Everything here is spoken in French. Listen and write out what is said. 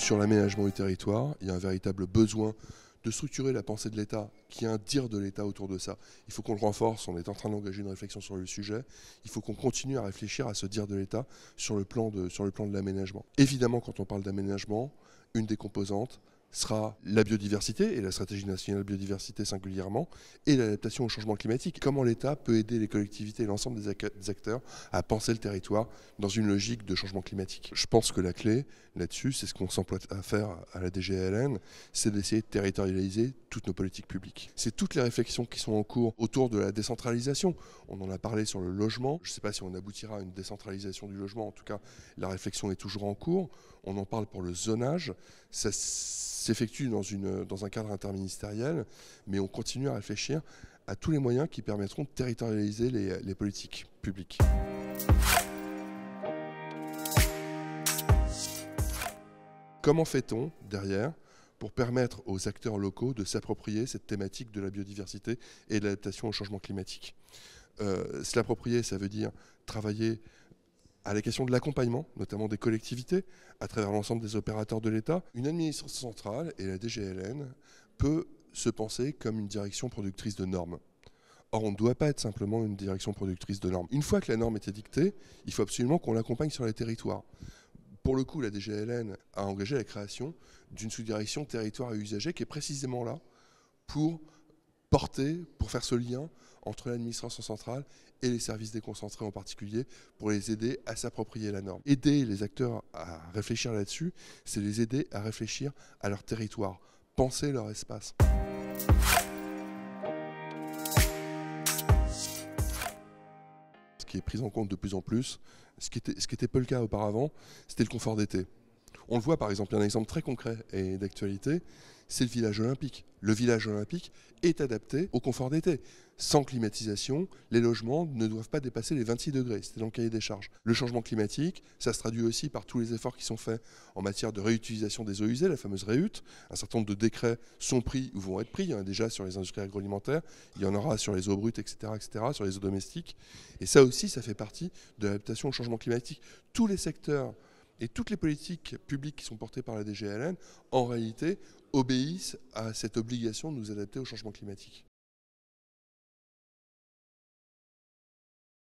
Sur l'aménagement du territoire, il y a un véritable besoin de structurer la pensée de l'État, qui a un dire de l'État autour de ça. Il faut qu'on le renforce, on est en train d'engager une réflexion sur le sujet. Il faut qu'on continue à réfléchir à ce dire de l'État sur le plan de l'aménagement. Évidemment, quand on parle d'aménagement, une des composantes sera la biodiversité et la stratégie nationale biodiversité singulièrement et l'adaptation au changement climatique. Comment l'État peut aider les collectivités et l'ensemble des acteurs à penser le territoire dans une logique de changement climatique. Je pense que la clé là-dessus, c'est ce qu'on s'emploie à faire à la DGALN, c'est d'essayer de territorialiser toutes nos politiques publiques. C'est toutes les réflexions qui sont en cours autour de la décentralisation. On en a parlé sur le logement. Je ne sais pas si on aboutira à une décentralisation du logement. En tout cas, la réflexion est toujours en cours. On en parle pour le zonage. Ça s'effectue dans un cadre interministériel, mais on continue à réfléchir à tous les moyens qui permettront de territorialiser les politiques publiques. Comment fait-on, derrière, pour permettre aux acteurs locaux de s'approprier cette thématique de la biodiversité et de l'adaptation au changement climatique? Se l'approprier, ça veut dire travailler à la question de l'accompagnement, notamment des collectivités, à travers l'ensemble des opérateurs de l'État. Une administration centrale, et la DGALN, peut se penser comme une direction productrice de normes. Or, on ne doit pas être simplement une direction productrice de normes. Une fois que la norme est édictée, il faut absolument qu'on l'accompagne sur les territoires. Pour le coup, la DGALN a engagé la création d'une sous-direction territoire et usagers qui est précisément là pour faire ce lien entre l'administration centrale et les services déconcentrés en particulier, pour les aider à s'approprier la norme. Aider les acteurs à réfléchir là-dessus, c'est les aider à réfléchir à leur territoire, penser leur espace. Ce qui est pris en compte de plus en plus, ce qui était peu le cas auparavant, c'était le confort d'été. On le voit par exemple, il y a un exemple très concret et d'actualité, c'est le village olympique. Le village olympique est adapté au confort d'été. Sans climatisation, les logements ne doivent pas dépasser les 26 degrés, c'était dans le cahier des charges. Le changement climatique, ça se traduit aussi par tous les efforts qui sont faits en matière de réutilisation des eaux usées, la fameuse REUT. Un certain nombre de décrets sont pris ou vont être pris, il y en a déjà sur les industries agroalimentaires, il y en aura sur les eaux brutes, etc., sur les eaux domestiques. Et ça aussi, ça fait partie de l'adaptation au changement climatique. Tous les secteurs et toutes les politiques publiques qui sont portées par la DGALN, en réalité, obéissent à cette obligation de nous adapter au changement climatique.